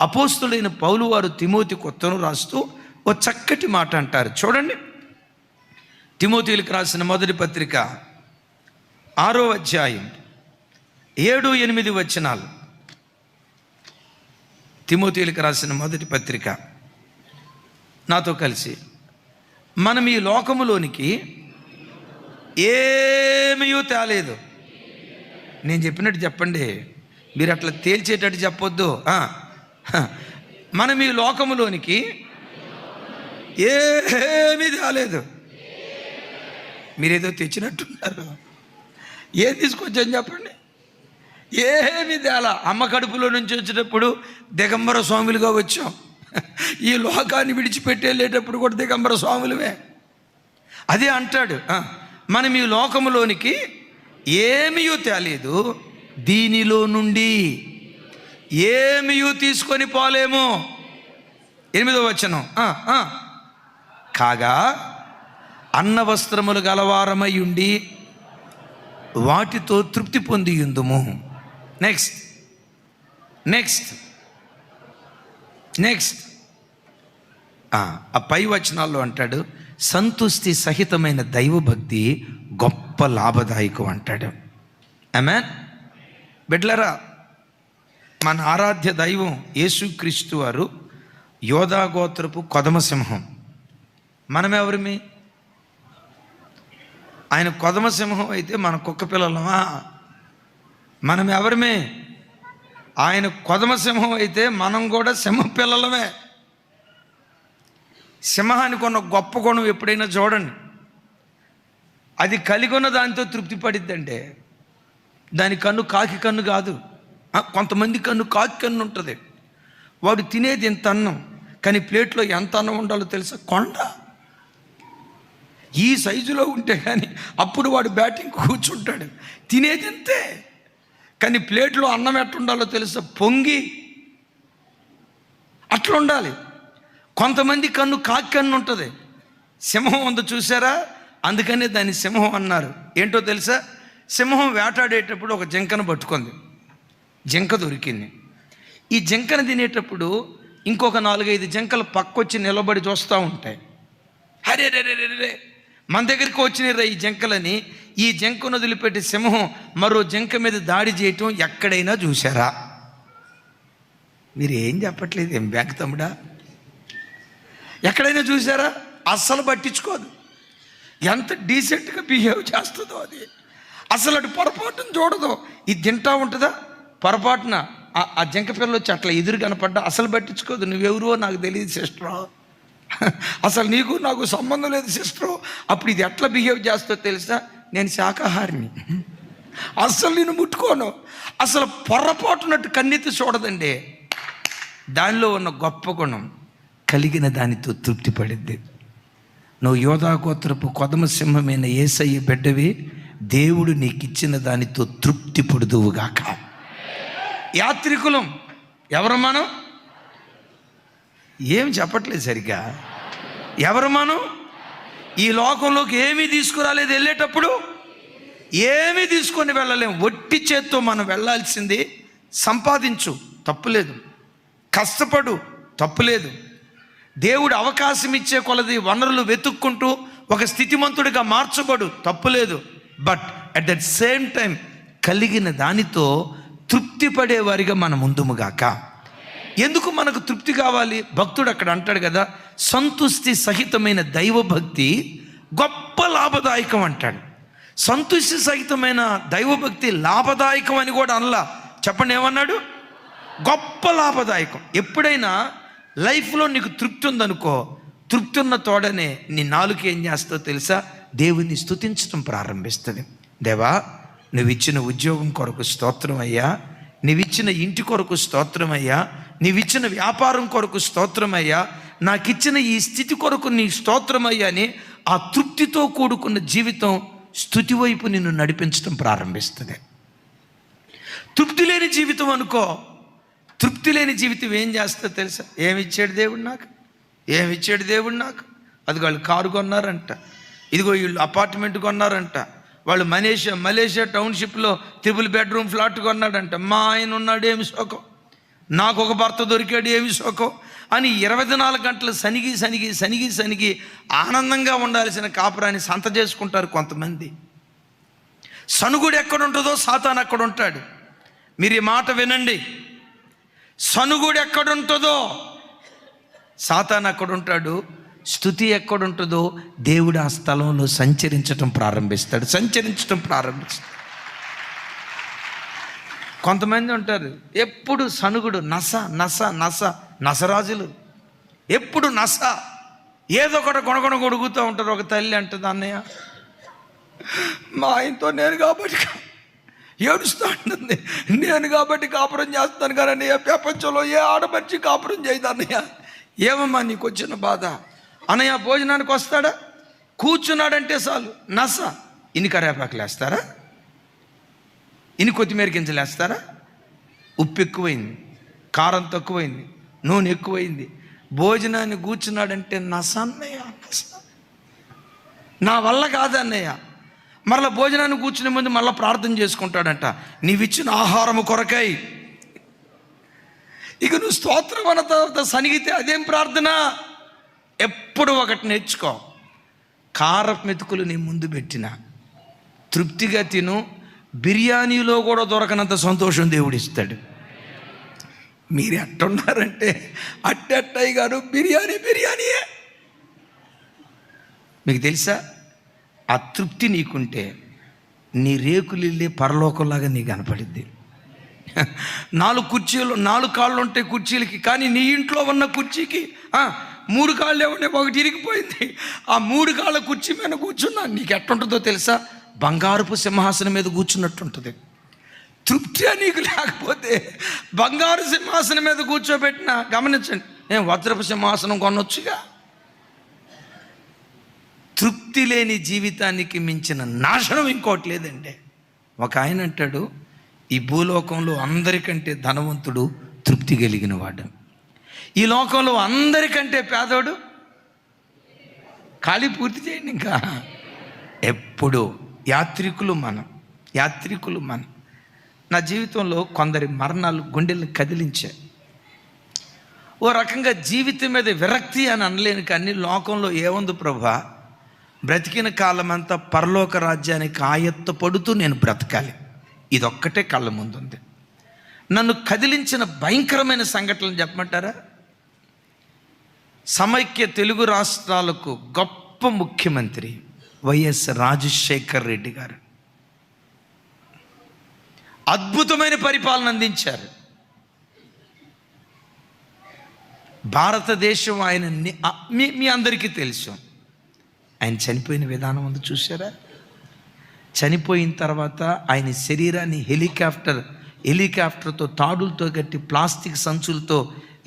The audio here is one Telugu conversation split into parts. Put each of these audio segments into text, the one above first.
అపోస్తులైన పౌలు వారు తిమోతికి ఉత్తరం రాస్తూ ఓ చక్కటి మాట అంటారు. చూడండి, తిమోతిలకు రాసిన మొదటి పత్రిక 6వ అధ్యాయం 7-8 వచనాలు. తిమోతిలకు రాసిన మొదటి పత్రిక, నాతో కలిసి, మనం ఈ లోకములోనికి ఏమీ తేలేదు. నేను చెప్పినట్టు చెప్పండి, మీరు అట్లా తేల్చేటట్టు చెప్పొద్దు. మనం ఈ లోకములోనికి ఏమీ తేలేదు. మీరేదో తెచ్చినట్టున్నారు. ఏం తీసుకొచ్చాను చెప్పండి? ఏమీ తేలా. అమ్మ కడుపులో నుంచి వచ్చేటప్పుడు దిగంబర స్వాములుగా వచ్చాం. ఈ లోకాన్ని విడిచిపెట్టి వెళ్ళేటప్పుడు కూడా దిగంబర స్వాములమే. అదే అంటాడు, మనం ఈ లోకములోనికి ఏమీ తేలేదు, దీనిలో నుండి ఏమీ తీసుకొని పోలేము. 8వ వచనం, కాగా అన్న వస్త్రములు గలవారమై ఉండి వాటితో తృప్తి పొంది ఉందుము. నెక్స్ట్ ఆ పై వచనాల్లో అంటాడు, సంతుష్టి సహితమైన దైవభక్తి గొప్ప లాభదాయకం అంటాడు. ఆమేన్. బిడ్డలారా, మన ఆరాధ్య దైవం యేసుక్రీస్తు వారు యోధా గోత్రపు కొదమ సింహం. మనమెవరిమి? ఆయన కొదమ సింహం అయితే మన కుక్క పిల్లలమా? మనం ఎవరిమే? ఆయన కొదమ సింహం అయితే మనం కూడా సింహ పిల్లలమే. సింహానికి ఉన్న గొప్ప గుణం ఎప్పుడైనా చూడండి, అది కలిగి ఉన్న దానితో తృప్తి పడిద్దంటే దాని కన్ను కాకి కన్ను కాదు. కొంతమంది కన్ను కాకి కన్ను ఉంటుంది. వాడు తినేది ఎంత అన్నం, కానీ ప్లేట్లో ఎంత అన్నం ఉండాలో తెలుసా? కొండ. ఈ సైజులో ఉంటే కానీ అప్పుడు వాడు బ్యాటింగ్ కూర్చుంటాడు. తినేది అంతే, కానీ ప్లేట్లో అన్నం ఎట్లా ఉండాలో తెలుసా? పొంగి అట్లా ఉండాలి. కొంతమంది కన్ను కాకి కన్ను ఉంటుంది. సింహం ఉందో చూసారా? అందుకనే దాన్ని సింహం అన్నారు. ఏంటో తెలుసా? సింహం వేటాడేటప్పుడు ఒక జింకను పట్టుకుంది. జింక దొరికింది. ఈ జింకను తినేటప్పుడు ఇంకొక 4-5 జింకలు పక్కొచ్చి నిలబడి చూస్తూ ఉంటాయి. హరే రే రే రే, మన దగ్గరికి వచ్చినారా ఈ జింకలని. ఈ జింకను వదిలిపెట్టి సింహం మరో జింక మీద దాడి చేయటం ఎక్కడైనా చూసారా? మీరు ఏం చెప్పట్లేదు, ఏం బ్యాంక్ తమ్ముడా? ఎక్కడైనా చూసారా? అస్సలు పట్టించుకోదు. ఎంత డీసెంట్గా బిహేవ్ చేస్తుందో అది. అసలు అటు పొరపాటును చూడదు. ఇది తింటా ఉంటుందా, పొరపాటున ఆ జింక పిల్లలు వచ్చి అట్లా ఎదురు కనపడ్డా అసలు పట్టించుకోదు. నువ్వెవరో నాకు తెలియదు సిస్టరు, అసలు నీకు నాకు సంబంధం లేదు సిస్టరు. అప్పుడు ఇది ఎట్లా బిహేవ్ చేస్తుందో తెలుసా? నేను శాకాహారిని, అస్సలు నేను ముట్టుకోను. అసలు పొరపాటునట్టు కన్నెత్తి చూడదండి. దానిలో ఉన్న గొప్ప గుణం, కలిగిన దానితో తృప్తి పడింది. నువ్వు యోధా గోత్రపు కొదమ సింహమైన యేసయ్య బిడ్డవి. దేవుడు నీకు ఇచ్చిన దానితో తృప్తి పడుదువుగాక. యాత్రికులం ఎవరు మనం? ఏం చెప్పట్లేదు సరిగ్గా. ఎవరు మనం? ఈ లోకంలోకి ఏమీ తీసుకురాలేదు. వెళ్ళేటప్పుడు ఏమీ తీసుకొని వెళ్ళలేము. ఒట్టి చేత్తో మనం వెళ్ళాల్సింది. సంపాదించు, తప్పులేదు. కష్టపడు, తప్పులేదు. దేవుడు అవకాశం ఇచ్చే కొలది వనరులు వెతుక్కుంటూ ఒక స్థితిమంతుడిగా మార్చబడు, తప్పులేదు. But at that same time కలిగిన దానితో తృప్తి పడేవారిగా మనం ముందుముగాక. ఎందుకు మనకు తృప్తి కావాలి? భక్తుడు అక్కడ అంటాడు కదా, సంతుష్టి సహితమైన దైవభక్తి గొప్ప లాభదాయకం అంటాడు. సంతుష్టి సహితమైన దైవభక్తి లాభదాయకం అని కూడా అనలా. చెప్పండి, ఏమన్నాడు? గొప్ప లాభదాయకం. ఎప్పుడైనా లైఫ్లో నీకు తృప్తి ఉందనుకో, తృప్తి ఉన్న తోడనే నీ నాలుక ఏం చేస్తో తెలుసా? దేవుని స్తుతించడం ప్రారంభిస్తుంది. దేవా, నువ్విచ్చిన ఉద్యోగం కొరకు స్తోత్రం అయ్యా, నీవిచ్చిన ఇంటి కొరకు స్తోత్రం అయ్యా, నీవిచ్చిన వ్యాపారం కొరకు స్తోత్రం అయ్యా, నాకిచ్చిన ఈ స్థితి కొరకు నీ స్తోత్రం అయ్యా అని ఆ తృప్తితో కూడుకున్న జీవితం స్తుతి వైపు నిన్ను నడిపించడం ప్రారంభిస్తుంది. తృప్తి లేని జీవితం అనుకో, తృప్తి లేని జీవితం ఏం చేస్తా తెలుసా? ఏమిచ్చాడు దేవుడు నాకు, ఏమిచ్చాడు దేవుడు నాకు? అది వాళ్ళు కారు కొన్నారంట, ఇదిగో వీళ్ళు అపార్ట్మెంట్ కొన్నారంట, వాళ్ళు మలేషియా టౌన్షిప్లో 3 బెడ్రూమ్ ఫ్లాట్ కొన్నాడంట. మా ఆయన ఉన్నాడు, ఏమి శోకం. నాకు ఒక భర్త దొరికాడు, ఏమి శోకం అని 24 గంటలు సనిగి ఆనందంగా ఉండాల్సిన కాపురాన్ని సంత చేసుకుంటారు కొంతమంది. సనుగుడు ఎక్కడుంటుందో సాతాను అక్కడ ఉంటాడు. మీరు ఈ మాట వినండి, సనుగుడు ఎక్కడుంటుందో సాతాను అక్కడ ఉంటాడు, స్తుతి ఎక్కడుంటుందో దేవుడు ఆ స్థలంలో సంచరించటం ప్రారంభిస్తాడు. కొంతమంది ఉంటారు ఎప్పుడు సనుగుడు, నసరాజులు ఎప్పుడు ఏదో ఒకటి కొడుగుతూ ఉంటారు. ఒక తల్లి అంటుంది, అన్నయ్య మా ఆయనతో నేను కాబట్టి ఏడుస్తూ ఉంటుంది, నేను కాబట్టి కాపురం చేస్తాను కానీ అన్నయ్య ప్రపంచంలో ఏ ఆడమనిషి కాపురం చేయదు అన్నయ్య. ఏమమ్మా నీకు వచ్చిన బాధ? అన్నయ్య భోజనానికి వస్తాడా, కూర్చున్నాడంటే చాలు ఇన్ని కరేపాకులు వేస్తారా, ఇన్ని కొత్తిమీర గింజలు వేస్తారా? ఉప్పు ఎక్కువైంది, కారం తక్కువైంది, నూనె ఎక్కువైంది. భోజనాన్ని కూర్చున్నాడంటే అన్నయ్య నా వల్ల కాదన్నయ్య. మరలా భోజనాన్ని కూర్చునే ముందు మళ్ళీ ప్రార్థన చేసుకుంటాడంట, నీవిచ్చిన ఆహారము కొరకై. ఇక నువ్వు స్తోత్రం అన్న తర్వాత సనిగితే అదేం ప్రార్థన? ఎప్పుడు ఒకటి నేర్చుకో, కారపు మెతుకులు నీ ముందు పెట్టిన తృప్తిగా తిను, బిర్యానీలో కూడా దొరకనంత సంతోషం దేవుడిస్తాడు. మీరు ఎట్టున్నారంటే అట్టయ్య గారు బిర్యానీయే. మీకు తెలుసా, ఆ తృప్తి నీకుంటే నీ రేకులిల్లే పరలోకంలాగా నీకు కనపడిద్ది. 4 కాళ్ళు ఉంటాయి కుర్చీలకి, కానీ నీ ఇంట్లో ఉన్న కుర్చీకి 3 కాళ్ళు ఏమన్నా, ఒకటి ఇరిగిపోయింది. ఆ 3 కాళ్ళ కుర్చీ మీద కూర్చున్నా నీకు ఎట్టుంటుందో తెలుసా? బంగారపు సింహాసనం మీద కూర్చున్నట్టుంటుంది. తృప్తి నీకు లేకపోతే బంగారు సింహాసనం మీద కూర్చోబెట్టినా, గమనించండి, నేను వజ్రపు సింహాసనం కొనొచ్చుగా. తృప్తి లేని జీవితానికి మించిన నాశనం ఇంకోటి లేదండి. ఒక ఆయన అంటాడు, ఈ భూలోకంలో అందరికంటే ధనవంతుడు తృప్తి కలిగిన వాడు, ఈ లోకంలో అందరికంటే పేదోడు. ఖాళీ పూర్తి చేయండి. ఇంకా ఎప్పుడు యాత్రికులు మనం. నా జీవితంలో కొందరి మరణాలు గుండెలను కదిలించాయి. ఓ రకంగా జీవితం మీద విరక్తి అని అనలేను, కానీ లోకంలో ఏముంది ప్రభా, బ్రతికిన కాలమంతా పరలోక రాజ్యానికి ఆయత్తపడుతూ నేను బ్రతకాలి, ఇదొక్కటే కళ్ళ ముందుంది. నన్ను కదిలించిన భయంకరమైన సంఘటనలు చెప్పమంటారా? సమైక్య తెలుగు రాష్ట్రాలకు గొప్ప ముఖ్యమంత్రి వైఎస్ రాజశేఖర్ రెడ్డి గారు అద్భుతమైన పరిపాలన అందించారు. భారతదేశం ఆయన మీ అందరికీ తెలుసు. ఆయన చనిపోయిన విధానం ఉంది చూసారా? చనిపోయిన తర్వాత ఆయన శరీరాన్ని హెలికాప్టర్తో తాడులతో కట్టి ప్లాస్టిక్ సంచులతో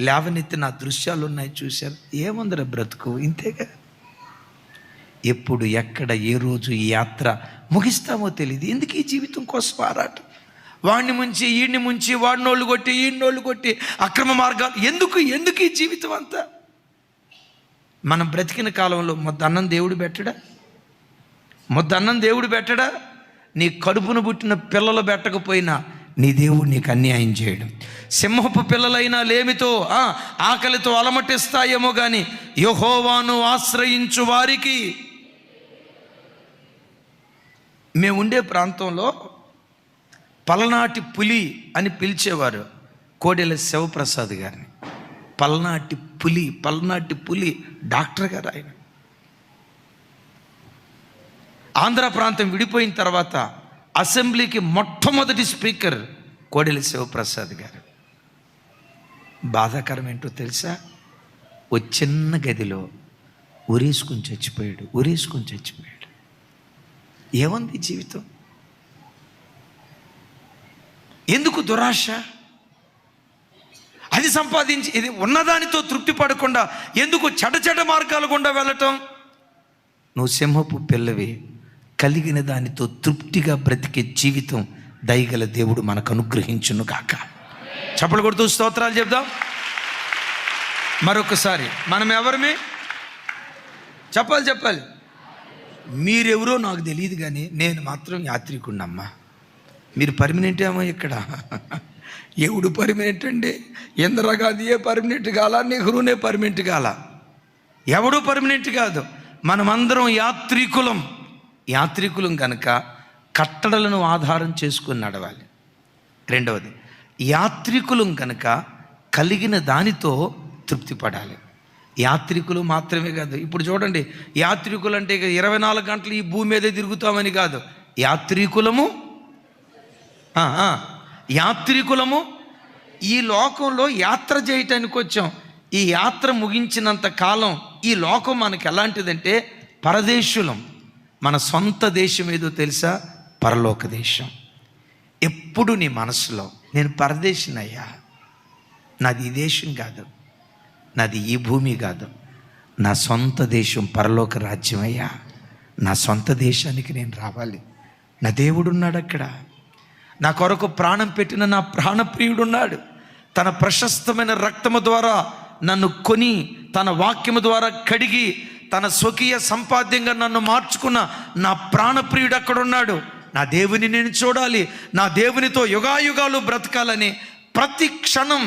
లేవనెత్తిన దృశ్యాలు ఉన్నాయి చూశారు. ఏముందర బ్రతుకు ఇంతేగా. ఎప్పుడు ఎక్కడ ఏ రోజు ఈ యాత్ర ముగిస్తామో తెలియదు. ఎందుకు ఈ జీవితం కోసం ఆరాటం? వాడిని ముంచి ఈడిని ముంచి, వాడినోళ్ళు కొట్టి ఈడినోళ్ళు కొట్టి అక్రమ మార్గాలు ఎందుకు ఈ జీవితం అంతా? మనం బ్రతికిన కాలంలో ముద్దన్నం దేవుడు పెట్టడా? నీ కడుపును పుట్టిన పిల్లలు పెట్టకపోయినా నీ దేవుడు నీకు అన్యాయం చేయడం. సింహపు పిల్లలైనా లేమితో ఆకలితో అలమటిస్తాయేమో కానీ యెహోవాను ఆశ్రయించు వారికి. మేము ఉండే ప్రాంతంలో పలనాటి పులి అని పిలిచేవారు కోడెల శివప్రసాద్ గారిని. పల్నాటి పులి డాక్టర్ గారు ఆయన. ఆంధ్ర ప్రాంతం విడిపోయిన తర్వాత అసెంబ్లీకి మొట్టమొదటి స్పీకర్ కోడెల శివప్రసాద్ గారు. బాధాకరం ఏంటో తెలుసా? ఓ చిన్న గదిలో ఉరేసుకుని చచ్చిపోయాడు. ఏముంది జీవితం? ఎందుకు దురాశ? అది సంపాదించి ఇది ఉన్నదానితో తృప్తి పడకుండా ఎందుకు చెడ్డ మార్గాలు గుండా వెళ్ళటం? నువ్వు సింహపు పిల్లవి, కలిగిన దానితో తృప్తిగా బ్రతికే జీవితం దయగల దేవుడు మనకు అనుగ్రహించును కాక. చప్పలు కొడుతూ స్తోత్రాలు చెప్దాం. మరొకసారి మనం ఎవరిమి చెప్పాలి. మీరెవరో నాకు తెలియదు కానీ నేను మాత్రం యాత్రికున్నమ్మా. మీరు పర్మనెంట్ ఏమో ఇక్కడ. ఎవడు పర్మనెంట్ అండి? ఇందిరాగాంధీయే పర్మనెంట్ కాల, నెహ్రూనే పర్మనెంట్ కాల, ఎవడు పర్మనెంట్ కాదు. మనమందరం యాత్రికులం కనుక కట్టడలను ఆధారం చేసుకుని నడవాలి. రెండవది, యాత్రికులం కనుక కలిగిన దానితో తృప్తి పడాలి. యాత్రికులు మాత్రమే కాదు. ఇప్పుడు చూడండి, యాత్రికులు అంటే 24 గంటలు ఈ భూమి మీదే తిరుగుతామని కాదు. యాత్రికులము ఈ లోకంలో యాత్ర చేయటానికి వచ్చాం. ఈ యాత్ర ముగించినంత కాలం ఈ లోకం మనకి ఎలాంటిదంటే పరదేశులం. మన సొంత దేశం ఏదో తెలుసా? పరలోక దేశం. ఎప్పుడు నీ మనసులో నేను పరదేశినయ్యా, నాది ఈ దేశం కాదు, నాది ఈ భూమి కాదు, నా సొంత దేశం పరలోక రాజ్యం అయ్యా, నా సొంత దేశానికి నేను రావాలి. నా దేవుడున్నాడు అక్కడ, నా కొరకు ప్రాణం పెట్టిన నా ప్రాణప్రియుడున్నాడు. తన ప్రశస్తమైన రక్తము ద్వారా నన్ను కొని, తన వాక్యము ద్వారా కడిగి, తన స్వకీయ సంపాద్యంగా నన్ను మార్చుకున్న నా ప్రాణప్రియుడు అక్కడున్నాడు. నా దేవుని నేను చూడాలి, నా దేవునితో యుగాయుగాలు బ్రతకాలని ప్రతి క్షణం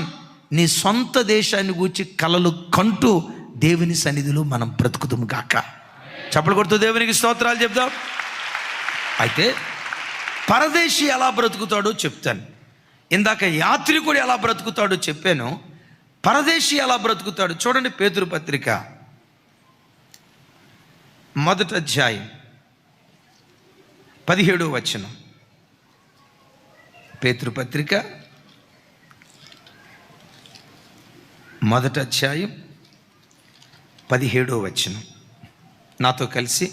నీ సొంత దేశాన్ని గూర్చి కలలు కంటూ దేవుని సన్నిధిలో మనం బ్రతుకుతాము గాక. చప్పలు కొడుతూ దేవునికి స్తోత్రాలు చెప్దాం. అయితే పరదేశి ఎలా బ్రతుకుతాడో చెప్తాను. ఇందాక యాత్రికుడు ఎలా బ్రతుకుతాడో చెప్పాను. పరదేశి ఎలా బ్రతుకుతాడు చూడండి. పేతురు పత్రిక 1వ అధ్యాయం 17వ వచనం. పేతురు పత్రిక 1వ అధ్యాయం 17వ వచనం. నాతో కలిసి,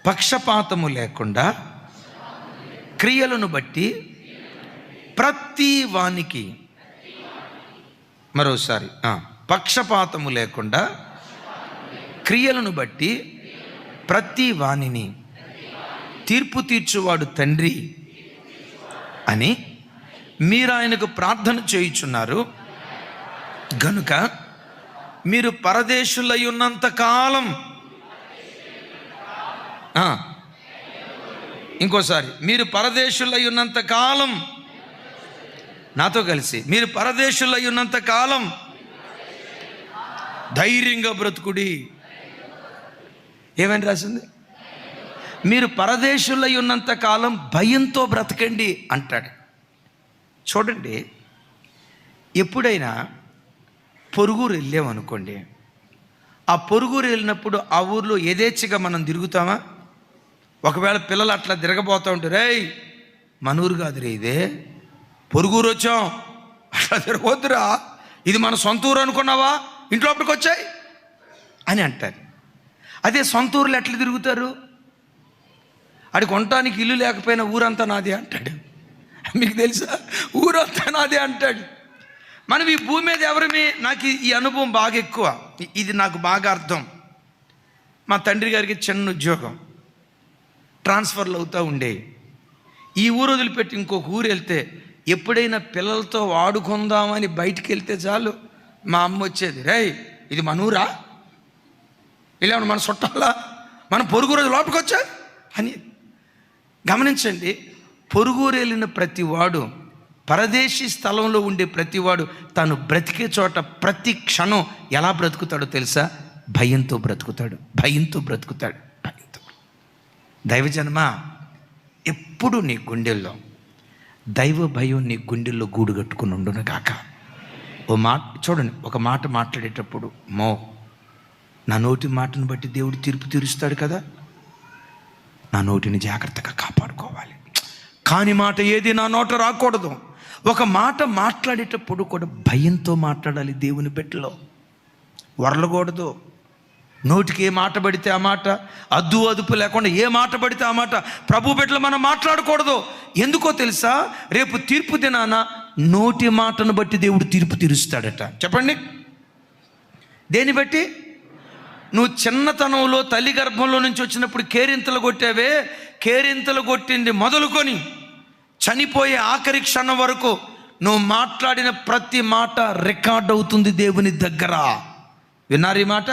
పక్షపాతము లేకుండా క్రియలను బట్టి ప్రతి వానికి, మరోసారి, పక్షపాతము లేకుండా క్రియలను బట్టి ప్రతి వానిని తీర్పు తీర్చువాడు తండ్రి అని మీరు ఆయనకు ప్రార్థన చేయుచున్నారు గనుక మీరు పరదేశులై ఉన్నంత కాలం, ఇంకోసారి, మీరు పరదేశులై ఉన్నంత కాలం, నాతో కలిసి, మీరు పరదేశులై ఉన్నంత కాలం ధైర్యంగా బ్రతుకుడి. ఏమని రాసింది? మీరు పరదేశులై ఉన్నంత కాలం భయంతో బ్రతకండి అంటాడు. చూడండి, ఎప్పుడైనా పొరుగురు వెళ్ళామనుకోండి, ఆ పొరుగురు వెళ్ళినప్పుడు ఆ ఊర్లో యథేచ్ఛగా మనం తిరుగుతామా? ఒకవేళ పిల్లలు అట్లా తిరగబోతూ ఉంటే, రేయ్ మన ఊరు కాదురే, ఇదే పొరుగురు వచ్చాం, అట్లా తిరగవద్దురా, ఇది మన సొంత ఊరు అనుకున్నావా, ఇంట్లోపలికి వచ్చాయి అని అంటారు. అదే సొంత ఊర్లో ఎట్లా తిరుగుతారు? అడి కొనటానికి ఇల్లు లేకపోయినా ఊరంతా నాదే అంటాడు. మీకు తెలుసా? ఊరంతా నాదే అంటాడు. మనం ఈ భూమి మీద ఎవరిమి? నాకు ఈ అనుభవం బాగా ఎక్కువ, ఇది నాకు బాగా అర్థం. మా తండ్రి గారికి చిన్న ఉద్యోగం, ట్రాన్స్ఫర్లు అవుతూ ఉండేవి. ఈ ఊరు వదిలిపెట్టి ఇంకొక ఊరు వెళ్తే, ఎప్పుడైనా పిల్లలతో ఆడుకుందామని బయటికి వెళ్తే చాలు మా అమ్మ వచ్చేది, రేయ్ ఇది మన ఊరా, ఇలా మన చుట్టాలా, మన పొరుగు రోజు లోపలికి వచ్చా అని. గమనించండి, పొరుగురు వెళ్ళిన ప్రతివాడు, పరదేశీ స్థలంలో ఉండే ప్రతివాడు తను బ్రతికే చోట ప్రతి క్షణం ఎలా బ్రతుకుతాడో తెలుసా? భయంతో బ్రతుకుతాడు, భయంతో బ్రతుకుతాడు, భయంతో. దైవజన్మ, ఎప్పుడు నీ గుండెల్లో దైవ భయం నీ గుండెల్లో గూడు కట్టుకుని ఉండును కాక. ఓ మాట చూడండి, ఒక మాట మాట్లాడేటప్పుడు, నా నోటి మాటను బట్టి దేవుడు తీర్పు తీరుస్తాడు కదా, నా నోటిని జాగ్రత్తగా కాపాడుకోవాలి. కాని మాట ఏది నా నోట రాకూడదు. ఒక మాట మాట్లాడేటప్పుడు కూడా భయంతో మాట్లాడాలి. దేవుని బిడ్డలో వరలకూడదు. నోటికి ఏ మాట పడితే ఆ మాట, అద్దు అదుపు లేకుండా ఏ మాట పడితే ఆ మాట ప్రభు బిడ్డలు మనం మాట్లాడకూడదు. ఎందుకో తెలుసా? రేపు తీర్పు దినాన నోటి మాటను బట్టి దేవుడు తీర్పు తీరుస్తాడట. చెప్పండి, దేని బట్టి? నువ్వు చిన్నతనంలో తల్లి గర్భంలో నుంచి వచ్చినప్పుడు కేరింతలు కొట్టావే, కేరింతలు కొట్టింది మొదలుకొని చనిపోయే ఆఖరి క్షణం వరకు నువ్వు మాట్లాడిన ప్రతి మాట రికార్డ్ అవుతుంది దేవుని దగ్గర. విన్నారు ఈ మాట?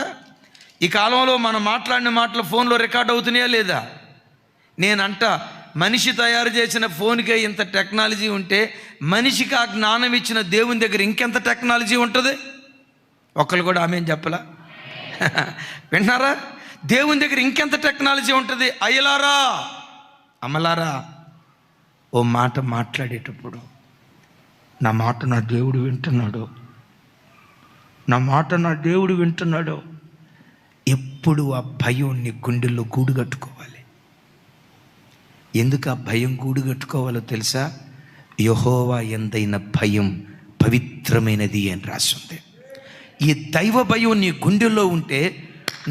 ఈ కాలంలో మనం మాట్లాడిన మాటలు ఫోన్లో రికార్డ్ అవుతున్నాయా లేదా? నేనంట మనిషి తయారు చేసిన ఫోన్కే ఇంత టెక్నాలజీ ఉంటే మనిషికి ఆ జ్ఞానం ఇచ్చిన దేవుని దగ్గర ఇంకెంత టెక్నాలజీ ఉంటుంది? ఒకళ్ళు కూడా ఆమె చెప్పలా? విన్నారా? దేవుని దగ్గర ఇంకెంత టెక్నాలజీ ఉంటుంది? అయ్యలారా, అమ్మలారా, ఓ మాట మాట్లాడేటప్పుడు నా మాట నా దేవుడు వింటున్నాడు, నా మాట నా దేవుడు వింటున్నాడు. ఎప్పుడు ఆ భయం నీ గుండెల్లో గూడు కట్టుకోవాలి. ఎందుకు ఆ భయం గూడు కట్టుకోవాలో తెలుసా? యెహోవా యందైన భయం పవిత్రమైనది అని రాస్తుంది. ఈ దైవ భయం నీ గుండెల్లో ఉంటే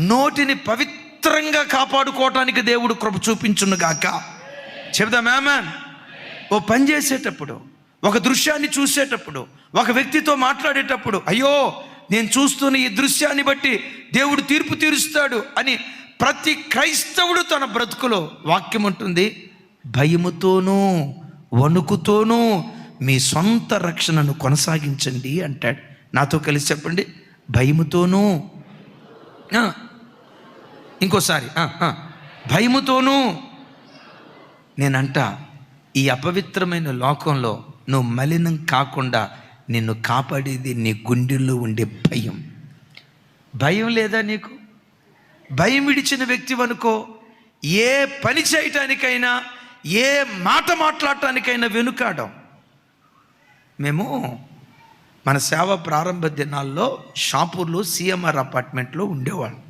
నోటిని పవిత్రంగా కాపాడుకోవటానికి దేవుడు కృప చూపించునుగాక. చెబుదాం ఆమేన్. ఓ పని చేసేటప్పుడు, ఒక దృశ్యాన్ని చూసేటప్పుడు, ఒక వ్యక్తితో మాట్లాడేటప్పుడు, అయ్యో నేను చూస్తున్న ఈ దృశ్యాన్ని బట్టి దేవుడు తీర్పు తీరుస్తాడు అని ప్రతి క్రైస్తవుడు తన బ్రతుకులో వాక్యం ఉంటుంది, భయముతోనూ వణుకుతోనూ మీ సొంత రక్షణను కొనసాగించండి అంటాడు. నాతో కలిసి చెప్పండి, భయముతోనూ. ఇంకోసారి, భయముతోనూ. నేనంట, ఈ అపవిత్రమైన లోకంలో నువ్వు మలినం కాకుండా నిన్ను కాపాడేది నీ గుండెల్లో ఉండే భయం. భయం లేదా నీకు? భయం విడిచిన వ్యక్తి అనుకో, ఏ పని చేయటానికైనా, ఏ మాట మాట్లాడటానికైనా వెనుకాడం. మేము మన సేవ ప్రారంభ దినాల్లో షాపూర్లో సిఎంఆర్ అపార్ట్మెంట్లో ఉండేవాళ్ళం.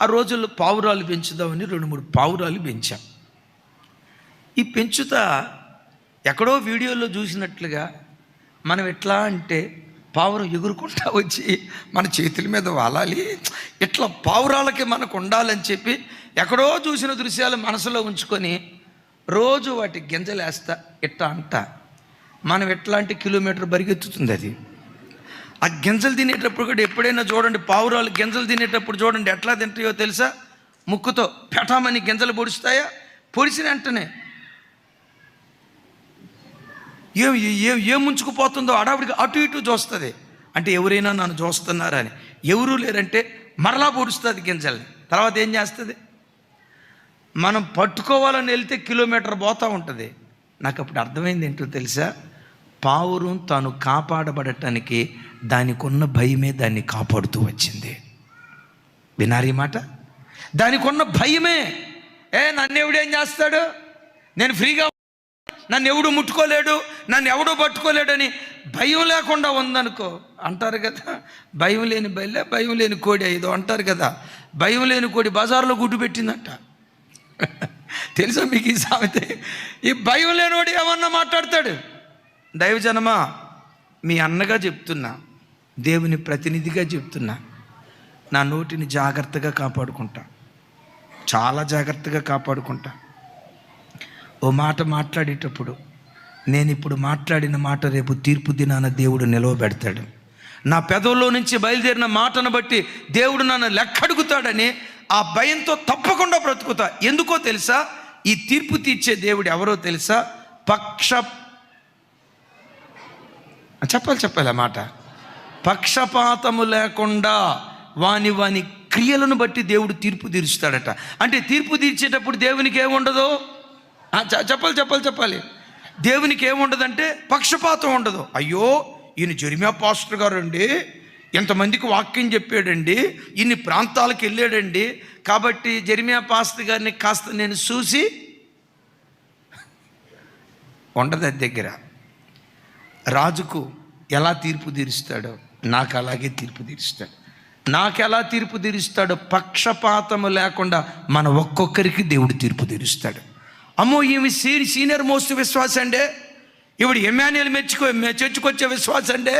ఆ రోజుల్లో పావురాలు పెంచుదామని 2-3 పావురాలు పెంచాం. ఈ పెంచుతా ఎక్కడో వీడియోలో చూసినట్లుగా మనం ఎట్లా అంటే పావురం ఎగురుకుంటా వచ్చి మన చేతుల మీద వాలాలి, ఇట్లా పావురాలకి మనకు ఉండాలని చెప్పి ఎక్కడో చూసిన దృశ్యాలు మనసులో ఉంచుకొని రోజు వాటి గింజలేస్తా ఇట్లా అంట. మనం ఎట్లాంటి కిలోమీటర్ పరిగెత్తుతుంది అది. ఆ గింజలు తినేటప్పుడు కూడా ఎప్పుడైనా చూడండి, పావురాలు గింజలు తినేటప్పుడు చూడండి ఎట్లా తింటాయో తెలుసా? ముక్కుతో పెటామని గింజలు పొడుస్తాయా? పొడిచిన వెంటనే ఏం ముంచుకుపోతుందో అడావిడికి అటు ఇటు చూస్తుంది. అంటే ఎవరైనా నన్ను చూస్తున్నారని. ఎవరూ లేరంటే మరలా పొడుస్తుంది గింజల్ని. తర్వాత ఏం చేస్తుంది? మనం పట్టుకోవాలని వెళ్తే కిలోమీటర్ పోతూ ఉంటుంది. నాకు అప్పుడు అర్థమైంది ఏంటో తెలుసా? పావురం తాను కాపాడబడటానికి దానికి ఉన్న భయమే దాన్ని కాపాడుతూ వచ్చింది. వినారీ మాట? దానికి ఉన్న భయమే. నన్ను ఎవడేం చేస్తాడు, నేను ఫ్రీగా, నన్ను ఎవడు ముట్టుకోలేడు, నన్ను ఎవడో పట్టుకోలేడని భయం లేకుండా ఉందనుకో. అంటారు కదా, భయం లేని బయలే భయం లేని కోడి ఏదో అంటారు కదా. భయం లేని కోడి బజార్లో గుడ్డు పెట్టిందంట. తెలుసా మీకు ఈ సామెత? ఈ భయం లేనివాడు ఏమన్నా మాట్లాడతాడు. దైవజనమా, మీ అన్నగా చెప్తున్నా, దేవుని ప్రతినిధిగా చెప్తున్నా, నా నోటిని జాగ్రత్తగా కాపాడుకుంటా, చాలా జాగ్రత్తగా కాపాడుకుంటా. ఓ మాట మాట్లాడేటప్పుడు నేను ఇప్పుడు మాట్లాడిన మాట రేపు తీర్పు దినాన దేవుడు నిలవబెడతాడు. నా పెదవుల్లో నుంచి బయలుదేరిన మాటను బట్టి దేవుడు నన్ను లెక్కడుగుతాడని ఆ భయంతో తప్పకుండా బ్రతుకుతా. ఎందుకో తెలుసా? ఈ తీర్పు తీర్చే దేవుడు ఎవరో తెలుసా? చెప్పాలి ఆ మాట. పక్షపాతము లేకుండా వాని క్రియలను బట్టి దేవుడు తీర్పు తీరుస్తాడట. అంటే తీర్పు తీర్చేటప్పుడు దేవునికి ఏముండదు? చెప్పాలి. దేవునికి ఏముండదంటే పక్షపాతం ఉండదు. అయ్యో ఈయన జెరిమియా పాస్టర్ గారు అండి, ఎంతమందికి వాక్యం చెప్పాడండి, ఇన్ని ప్రాంతాలకు వెళ్ళాడండి, కాబట్టి జెరిమియా పాస్టర్ గారిని కాస్త నేను చూసి ఉండదు. అది దగ్గర రాజుకు ఎలా తీర్పు తీరుస్తాడో నాకు అలాగే తీర్పు తీరుస్తాడు. నాకు ఎలా తీర్పు తీరుస్తాడో పక్షపాతము లేకుండా మన ఒక్కొక్కరికి దేవుడు తీర్పు తీరుస్తాడు. అమ్మో ఈమె సీనియర్ మోస్ట్ విశ్వాసం అండి, ఇప్పుడు ఎమ్మాన్యుయల్ చర్చికి వచ్చే విశ్వాసం అండి,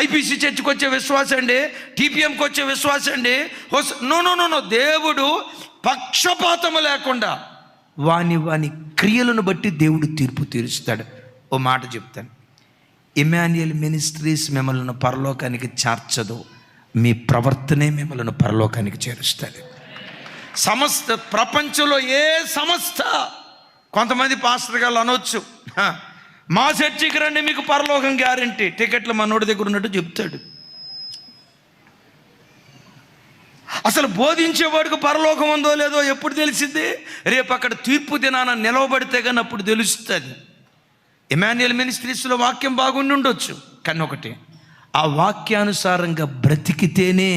ఐపీసీ చర్చికి వచ్చే విశ్వాసం అండి, టీపీఎంకి వచ్చే విశ్వాసం అండి. నో. దేవుడు పక్షపాతము లేకుండా వాని క్రియలను బట్టి దేవుడు తీర్పు తీరుస్తాడు. ఓ మాట చెప్తాను, ఎమ్మాన్యుయల్ మినిస్ట్రీస్ మిమ్మల్ని పరలోకానికి చేర్చదు, మీ ప్రవర్తనే మిమ్మల్ని పరలోకానికి చేరుస్తుంది. సమస్త ప్రపంచంలో ఏ సంస్థ, కొంతమంది పాస్టర్ గారు అనొచ్చు, మా చర్చికి రండి మీకు పరలోకం గ్యారంటీ, టికెట్లు మనోడి దగ్గర ఉన్నట్టు చెప్తాడు. అసలు బోధించేవాడికి పరలోకం ఉందో లేదో ఎప్పుడు తెలిసింది? రేపు అక్కడ తీర్పు దినాన నిలవబడితే కానీ అప్పుడు తెలుస్తుంది. ఇమాన్యుయల్ మినిస్ట్రీస్లో వాక్యం బాగుండి ఉండొచ్చు, కానీ ఒకటి, ఆ వాక్యానుసారంగా బ్రతికితేనే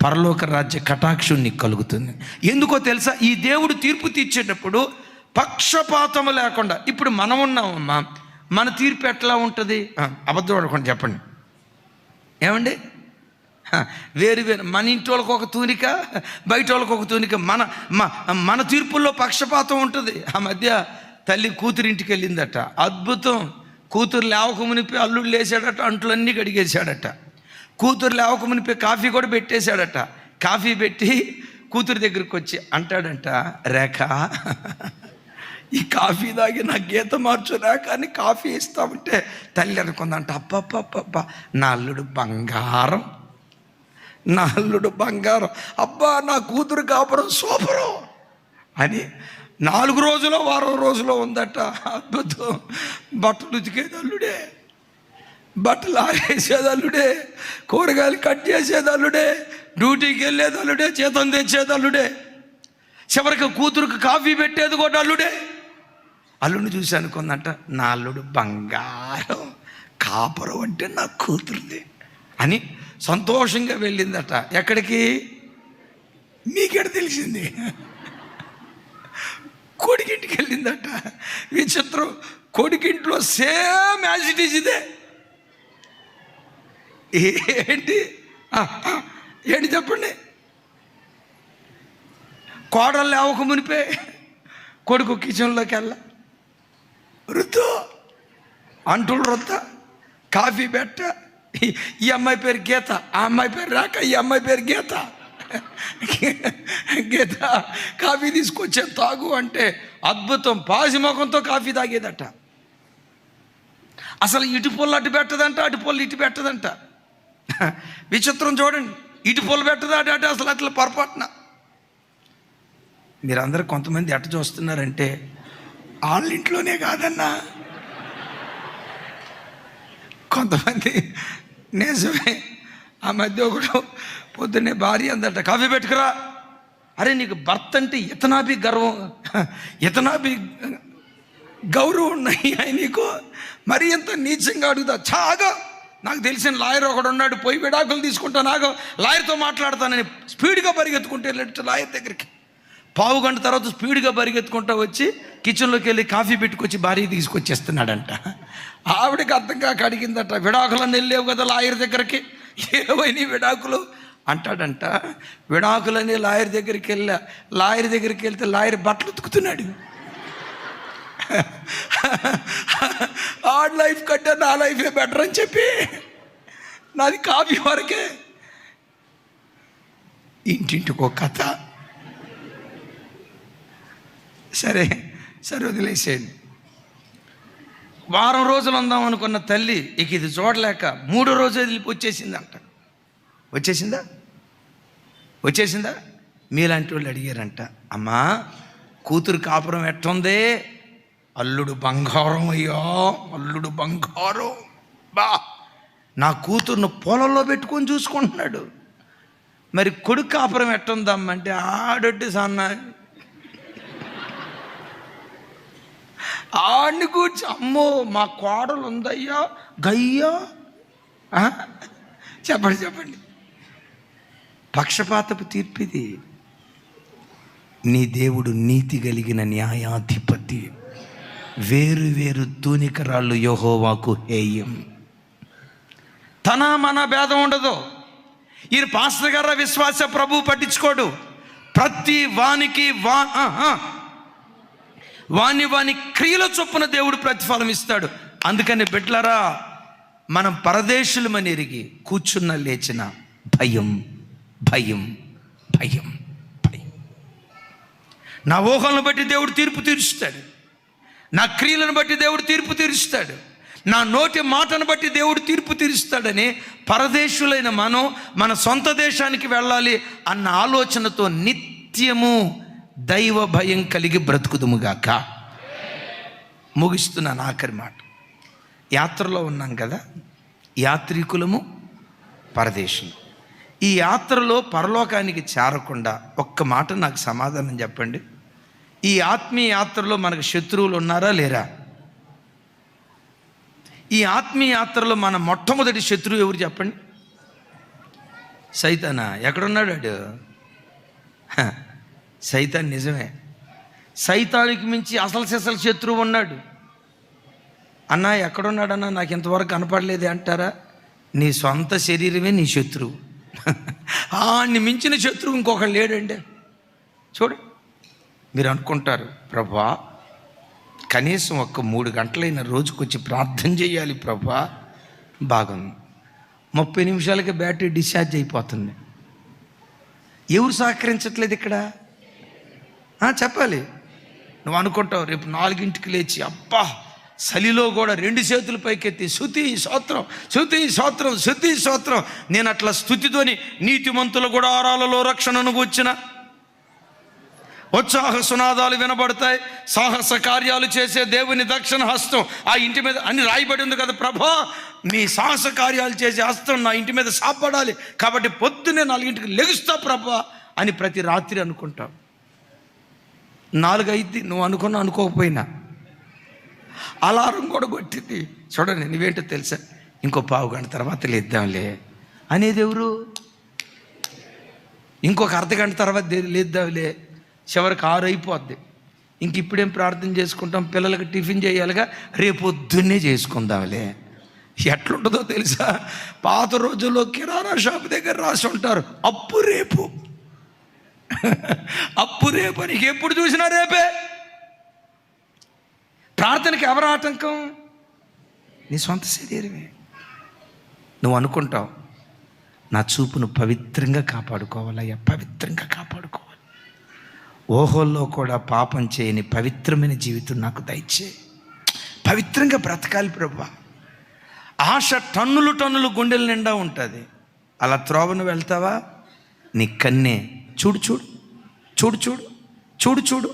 పరలోక రాజ్య కటాక్షం నీకు కలుగుతుంది. ఎందుకో తెలుసా? ఈ దేవుడు తీర్పు తీర్చేటప్పుడు పక్షపాతము లేకుండా, ఇప్పుడు మనం ఉన్నామమ్మా, మన తీర్పు ఎట్లా ఉంటుంది? అబద్ధం ఆడకుండా చెప్పండి, ఏమండి? వేరు వేరు, మన ఇంటి వాళ్ళకి ఒక తూనిక, బయట వాళ్ళకి ఒక తూనిక. మన తీర్పుల్లో పక్షపాతం ఉంటుంది. ఆ మధ్య తల్లి కూతురింటికి వెళ్ళిందట, అద్భుతం. కూతురు లేవక మునిపి అల్లుడు లేచాడట, అంట్లన్నీ కడిగేశాడట. కూతురు లేవక మునిపి కాఫీ కూడా పెట్టేశాడట. కాఫీ పెట్టి కూతురు దగ్గరికి వచ్చి అంటాడంట, రేఖ, ఈ కాఫీ తాగి నా గీత మార్చు రేఖ అని కాఫీ ఇస్తామంటే తల్లి అనుకుందంట, అబ్బబ్బబ్బబ్బ, నా అల్లుడు బంగారం, నా అల్లుడు బంగారం, అబ్బా నా కూతురు కాపురం సూపరం అని 4 రోజులో వారం రోజులో ఉందట. అద్భుతం. బట్టలు ఉతికేది అల్లుడే, బట్టలు ఆరేసేది అల్లుడే, కూరగాయలు కట్ చేసేది అల్లుడే, డ్యూటీకి వెళ్ళేది అల్లుడే, జీతం తెచ్చేది అల్లుడే, చివరికి కూతురుకి కాఫీ పెట్టేది కూడా అల్లుడే. అల్లుడిని చూసి అనుకుందంట, నా అల్లుడు బంగారం, కాపురం అంటే నా కూతురుది అని సంతోషంగా వెళ్ళిందట. ఎక్కడికి? మీకెడ తెలిసింది? కొడుకింటికి వెళ్ళిందట. విచిత్రం, కొడుకింట్లో సేమ్ యాజ్ ఇట్ ఈజ్ ఇదే. ఏంటి ఏంటి చెప్పండి? కోడలు లేవక మునిపే కొడుకు కిచెన్లోకి వెళ్ళ, రుద్దు, అంటులు రుద్ద, కాఫీ పెట్ట. ఈ అమ్మాయి పేరు గీత, ఆ అమ్మాయి పేరు రాక, ఈ అమ్మాయి పేరు గీత. గీత కాఫీ తీసుకొచ్చే తాగు అంటే అద్భుతం, పాసిముఖంతో కాఫీ తాగేదట. అసలు ఇటు పొల్లు అటు పెట్టదంట, అటు పొల్లు ఇటు పెట్టదంట. విచిత్రం చూడండి, ఇటు పొల్లు పెట్టదా అటు అసలు అట్లా పొరపాటున. మీరందరూ కొంతమంది ఎట్ట చూస్తున్నారంటే, వాళ్ళ ఇంట్లోనే కాదన్నా, కొంతమంది నిజమే. ఆ మధ్య ఒకడు పొద్దున్నే భార్య అందట, కాఫీ పెట్టుకురా. అరే నీకు భర్త అంటే ఇతనాభి గర్వం, ఇతనాభి గౌరవం ఉన్నాయి నీకు, మరి ఎంత నీచంగా అడుగుతా? చాగా, నాకు తెలిసిన లాయర్ ఒకడు ఉన్నాడు, పోయి విడాకులు తీసుకుంటా, నాకు లాయర్తో మాట్లాడతానని స్పీడ్గా పరిగెత్తుకుంటే వెళ్ళట్టు లాయర్ దగ్గరికి. పావు గంట తర్వాత స్పీడ్గా పరిగెత్తుకుంటూ వచ్చి కిచెన్లోకి వెళ్ళి కాఫీ పెట్టుకొచ్చి భార్య తీసుకొచ్చేస్తున్నాడంట. ఆవిడకి అర్థం కాక అడిగిందట, విడాకులని వెళ్ళేవు కదా లాయర్ దగ్గరికి, ఏవైనా విడాకులు అంటాడంట. విడాకులని లాయర్ దగ్గరికి వెళ్తే లాయర్ బట్టలు ఉతుకుతున్నాడు. ఆడ్ లైఫ్ కంటే నా లైఫే బెటర్ అని చెప్పి, నాది కాఫీ వరకే. ఇంటింటికో కథ. సరే వదిలేసేయండి. వారం రోజులు ఉందాం అనుకున్న తల్లి ఇక ఇది చూడలేక 3వ రోజు వచ్చేసిందంట. వచ్చేసిందా? మీలాంటి వాళ్ళు అడిగారంట, అమ్మా కూతురు కాపురం ఎట్టుంది? అల్లుడు బంగారం అయ్యో, అల్లుడు బంగారం, బా నా కూతురును పొలంలో పెట్టుకొని చూసుకుంటున్నాడు. మరి కొడుకు కాపురం ఎట్టుందమ్మంటే, ఆడొడ్డి సన్న ఆడిని కూర్చి, అమ్మో మా కోడలు ఉందయ్యా గయ్యా. చెప్పండి, పక్షపాతపు తీర్పిది. నీ దేవుడు నీతి కలిగిన న్యాయాధిపతి. వేరు వేరు తూనికరాళ్ళు యెహోవాకు హేయం. తన మన భేదం ఉండదు. ఈ పాస్టర్ గారు విశ్వాస ప్రభు పట్టించుకోడు. ప్రతి వానికి వాని క్రియల చొప్పున దేవుడు ప్రతిఫలం ఇస్తాడు. అందుకని బిడ్డలారా, మనం పరదేశులమని ఎరిగి కూర్చున్న లేచిన భయం. నా ఊహలను బట్టి దేవుడు తీర్పు తీరుస్తాడు, నా క్రియలను బట్టి దేవుడు తీర్పు తీరుస్తాడు, నా నోటి మాటను బట్టి దేవుడు తీర్పు తీరుస్తాడని పరదేశులైన మనం మన సొంత దేశానికి వెళ్ళాలి అన్న ఆలోచనతో నిత్యము దైవ భయం కలిగి బ్రతుకుదుముగాక. ముగిస్తున్నాను ఆఖరి మాట. యాత్రలో ఉన్నాం కదా, యాత్రికులము పరదేశులు. ఈ యాత్రలో పరలోకానికి చేరకుండా ఒక్క మాట నాకు సమాధానం చెప్పండి. ఈ ఆత్మీయ యాత్రలో మనకు శత్రువులు ఉన్నారా లేరా? ఈ ఆత్మీయ యాత్రలో మన మొట్టమొదటి శత్రువు ఎవరు చెప్పండి? సైతానా? ఎక్కడున్నాడు వాడు? సైతాన్ నిజమే. సైతానికి మించి అసలు శత్రువు ఉన్నాడు. అన్నా ఎక్కడున్నాడన్నా నాకు ఇంతవరకు కనపడలేదే అంటారా? నీ సొంత శరీరమే నీ శత్రువు. ఆన్ని మించిన శత్రువు ఇంకొకడు లేడండి. చూడు, మీరు అనుకుంటారు ప్రభా కనీసం ఒక్క 3 గంటలైన రోజుకొచ్చి ప్రార్థన చేయాలి ప్రభా. బాగుంది, 30 నిమిషాలకి బ్యాటరీ డిశ్చార్జ్ అయిపోతుంది. ఎవరు సహకరించట్లేదు ఇక్కడ? చెప్పాలి. నువ్వు అనుకుంటావు రేపు 4ంటికి లేచి అబ్బా చలిలో కూడా 2 చేతులు పైకెత్తి స్తుతి స్తోత్రం, స్తుతి స్తోత్రం, స్తుతి స్తోత్రం. నేను అట్లా స్తుతితోని నీతిమంతుల గుడారాలలో రక్షణను కూర్చిన ఉత్సాహ సునాదాలు వినబడతాయి. సాహస కార్యాలు చేసే దేవుని దక్షిణ హస్తం ఆ ఇంటి మీద అని రాయబడి ఉంది కదా. ప్రభా మీ సాహస కార్యాలు చేసే హస్తం నా ఇంటి మీద సాపడాలి, కాబట్టి పొద్దున్నే 4ంటికి లెగుస్తా ప్రభా అని ప్రతి రాత్రి అనుకుంటావు. 4 అయింది నువ్వు అనుకోకపోయినా. అలారం కూడా కొట్టింది. చూడండి, నువ్వేంటో తెలుసా, ఇంకో 1/2 గంట తర్వాత లేద్దాంలే అనేది ఎవరు? ఇంకొక అర్ధగంట తర్వాత లేద్దాంలే. చివరికి 6 అయిపోద్ది. ఇంక ఇప్పుడేం ప్రార్థన చేసుకుంటాం? పిల్లలకి టిఫిన్ చేయాలిగా, రేపొద్దున్నే చేసుకుందాంలే. ఎట్లుంటుందో తెలుసా? పాత రోజుల్లో కిరాణా షాప్ దగ్గర రాసి ఉంటారు అప్పు రేపు, అప్పు రేపు. నీకు ఎప్పుడు చూసినా రేపే. ప్రార్థనకి ఎవరు ఆటంకం? నీ సొంత శరీరమే. నువ్వు అనుకుంటావు నా చూపును పవిత్రంగా కాపాడుకోవాలయ్యా, పవిత్రంగా కాపాడుకోవాలి. ఓహోల్లో కూడా పాపం చేయని పవిత్రమైన జీవితం నాకు దయచేయి. పవిత్రంగా బ్రతకాలి ప్రభువా. ఆశ టన్నులు గుండెల నిండా ఉంటుంది. అలా త్రోవను వెళ్తావా? నీ కన్నే చూడు చూడు చూడు చూడు చూడు చూడు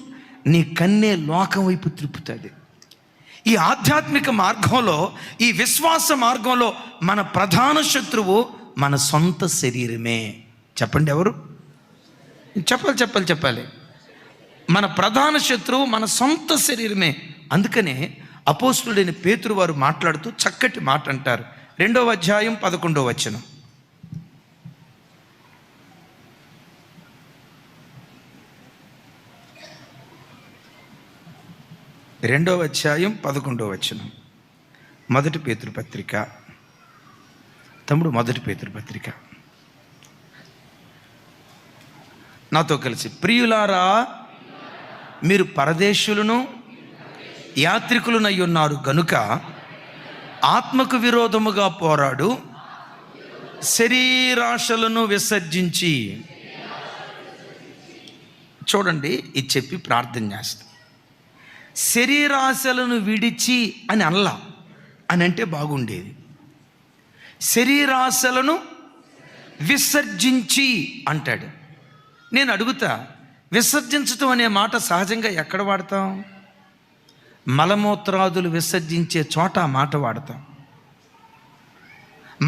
నీ కన్నే లోకం వైపు త్రిప్పుతుంది. ఈ ఆధ్యాత్మిక మార్గంలో, ఈ విశ్వాస మార్గంలో మన ప్రధాన శత్రువు మన సొంత శరీరమే. చెప్పండి ఎవరు? చెప్పాలి. మన ప్రధాన శత్రువు మన సొంత శరీరమే. అందుకనే అపోస్తులుడైన పేతురు వారు మాట్లాడుతూ చక్కటి మాట అంటారు. 2వ అధ్యాయం 11వ వచనం. 2వ అధ్యాయం 11వ వచనం. మొదటి పేతురు పత్రిక. తమ్ముడు, మొదటి పేతురు పత్రిక నాతో కలిసి. ప్రియులారా, మీరు పరదేశులను యాత్రికులనై ఉన్నారు గనుక ఆత్మకు విరోధముగా పోరాడు శరీరాశలను విసర్జించి. చూడండి, ఇది చెప్పి ప్రార్థన చేస్తాం. శరీరాశలను విడిచి అని అనలా, అని అంటే బాగుండేది. శరీరాశలను విసర్జించి అంటాడు. నేను అడుగుతా, విసర్జించటం అనే మాట సహజంగా ఎక్కడ వాడతాం? మలమూత్రాదులు విసర్జించే చోట ఆ మాట వాడతాం.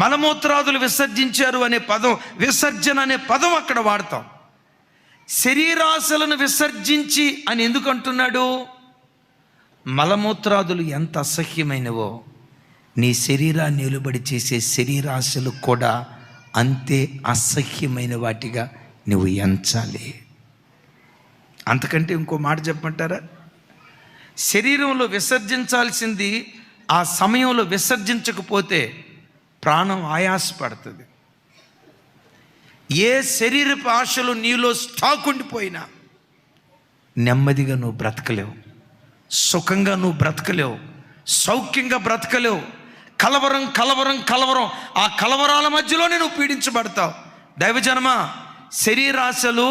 మలమూత్రాదులు విసర్జించారు అనే పదం, విసర్జన అనే పదం అక్కడ వాడతాం. శరీరాశలను విసర్జించి అని ఎందుకు అంటున్నాడు? మలమూత్రాదులు ఎంత అసహ్యమైనవో నీ శరీరాన్ని నిలుబడి చేసే శరీరాశలు కూడా అంతే అసహ్యమైన వాటిగా నువ్వు ఎంచాలి. అంతకంటే ఇంకో మాట చెప్పమంటారా? శరీరంలో విసర్జించాల్సింది ఆ సమయంలో విసర్జించకపోతే ప్రాణం ఆయాసపడుతుంది. ఏ శరీరపు ఆశలు నీలో స్టాక్ ఉండిపోయినా నెమ్మదిగా నువ్వు బ్రతకలేవు, సుఖంగా నువ్వు బ్రతకలేవు, సౌఖ్యంగా బ్రతకలేవు. కలవరం కలవరం కలవరం, ఆ కలవరాల మధ్యలోనే నువ్వు పీడించబడతావు. దైవజనమా, శరీరాశలు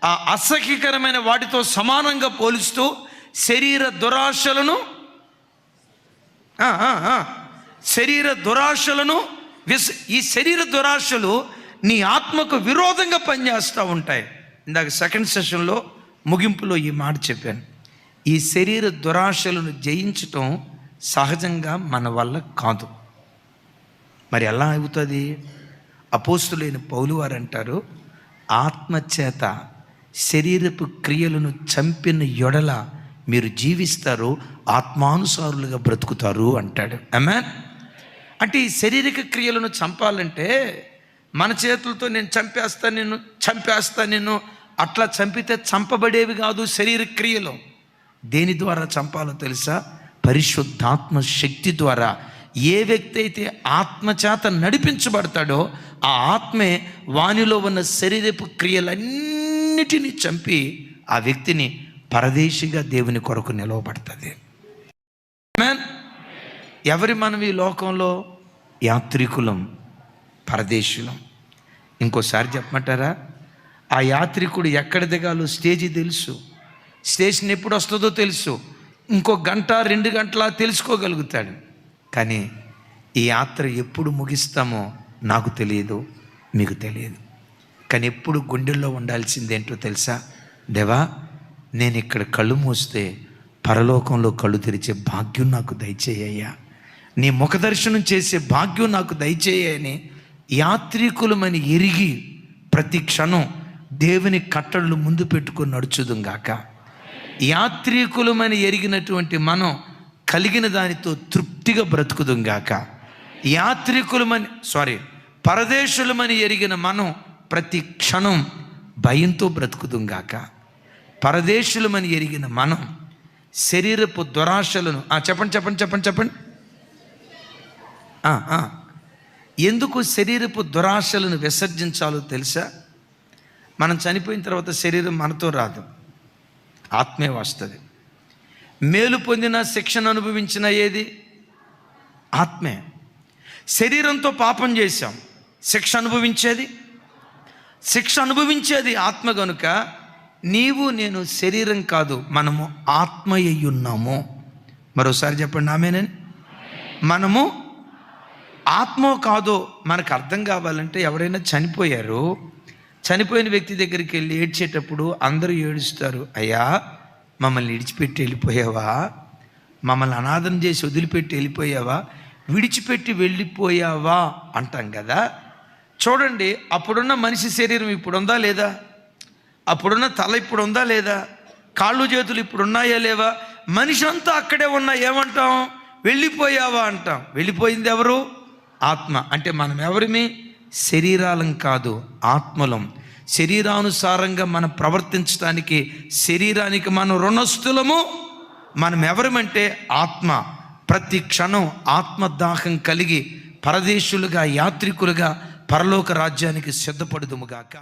ఆ అసహ్యకరమైన వాటితో సమానంగా పోలుస్తూ శరీర దురాశలను ఈ శరీర దురాశలు నీ ఆత్మకు విరోధంగా పనిచేస్తూ ఉంటాయి. ఇందాక 2nd సెషన్లో ముగింపులో ఈ మాట చెప్పాను. ఈ శరీర దురాశలను జయించటం సహజంగా మన వల్ల కాదు. మరి ఎలా అవుతుంది? అపోస్తులైన పౌలు వారు అంటారు, ఆత్మచేత శరీరపు క్రియలను చంపిన యొడల మీరు జీవిస్తారు, ఆత్మానుసారులుగా బ్రతుకుతారు అంటాడు. ఆమేన్. అంటే ఈ శారీరక క్రియలను చంపాలంటే మన చేతులతో నేను చంపేస్తా నిన్ను అట్లా చంపితే చంపబడేవి కాదు శరీర క్రియలు. దేని ద్వారా చంపాలో తెలుసా? పరిశుద్ధాత్మ శక్తి ద్వారా. ఏ వ్యక్తి అయితే ఆత్మచేత నడిపించబడతాడో ఆ ఆత్మే వానిలో ఉన్న శరీరపు క్రియలన్నిటినీ చంపి ఆ వ్యక్తిని పరదేశిగా దేవుని కొరకు నిలవబడుతుంది. ఎవరి మనం ఈ లోకంలో? యాత్రికులం, పరదేశులం. ఇంకోసారి చెప్పమంటారా? ఆ యాత్రికుడు ఎక్కడ దిగాలో స్టేజీ తెలుసు, స్టేషన్ ఎప్పుడు వస్తుందో తెలుసు, ఇంకో గంట 2 గంటల తెలుసుకోగలుగుతాడు. కానీ ఈ యాత్ర ఎప్పుడు ముగిస్తామో నాకు తెలియదు, మీకు తెలియదు. కానీ ఎప్పుడు గుండెల్లో ఉండాల్సిందేంటో తెలుసా? దేవా, నేను ఇక్కడ కళ్ళు మూస్తే పరలోకంలో కళ్ళు తెరిచే భాగ్యం నాకు దయచేయ్యా, నీ ముఖదర్శనం చేసే భాగ్యం నాకు దయచేయని యాత్రికులమని ఎరిగి ప్రతి క్షణం దేవుని కట్టడలు ముందు పెట్టుకొని నడుచుదుంగాక. యాత్రికులమని ఎరిగినటువంటి మనం కలిగిన దానితో తృప్తిగా బ్రతుకుదుంగాక. పరదేశులమని ఎరిగిన మనం ప్రతి క్షణం భయంతో బ్రతుకుదుంగాక. పరదేశులమని ఎరిగిన మనం శరీరపు దురాశలను చెప్పండి. ఎందుకు శరీరపు దురాశలను విసర్జించాలో తెలుసా? మనం చనిపోయిన తర్వాత శరీరం మనతో రాదు, ఆత్మే వస్తుంది. మేలు పొందిన శిక్షను అనుభవించిన ఏది? ఆత్మే. శరీరంతో పాపం చేశాం, శిక్ష అనుభవించేది ఆత్మ. కనుక నీవు నేను శరీరం కాదు, మనము ఆత్మయ్యున్నాము. మరోసారి చెప్పండి ఆమేనని. మనము ఆత్మో కాదో మనకు అర్థం కావాలంటే, ఎవరైనా చనిపోయిన వ్యక్తి దగ్గరికి వెళ్ళి ఏడ్చేటప్పుడు అందరూ ఏడుస్తారు, అయ్యా మమ్మల్ని విడిచిపెట్టి వెళ్ళిపోయావా, మమ్మల్ని అనాథం చేసి వదిలిపెట్టి వెళ్ళిపోయావా, విడిచిపెట్టి వెళ్ళిపోయావా అంటాం కదా. చూడండి, అప్పుడున్న మనిషి శరీరం ఇప్పుడు ఉందా లేదా? అప్పుడున్న తల ఇప్పుడు ఉందా లేదా? కాళ్ళు చేతులు ఇప్పుడు ఉన్నాయా లేవా? మనిషి అంతా అక్కడే ఉన్నా ఏమంటాం? వెళ్ళిపోయావా అంటాం. వెళ్ళిపోయింది ఎవరు? ఆత్మ. అంటే మనం ఎవరిమి? శరీరాలం కాదు, ఆత్మలం. శరీరానుసారంగా మనం ప్రవర్తించడానికి శరీరానికి మనం రుణస్థులము. మనం ఎవరమంటే ఆత్మ. ప్రతి క్షణం ఆత్మదాహం కలిగి పరదేశులుగా, యాత్రికులుగా పరలోక రాజ్యానికి సిద్ధపడుదుముగాక.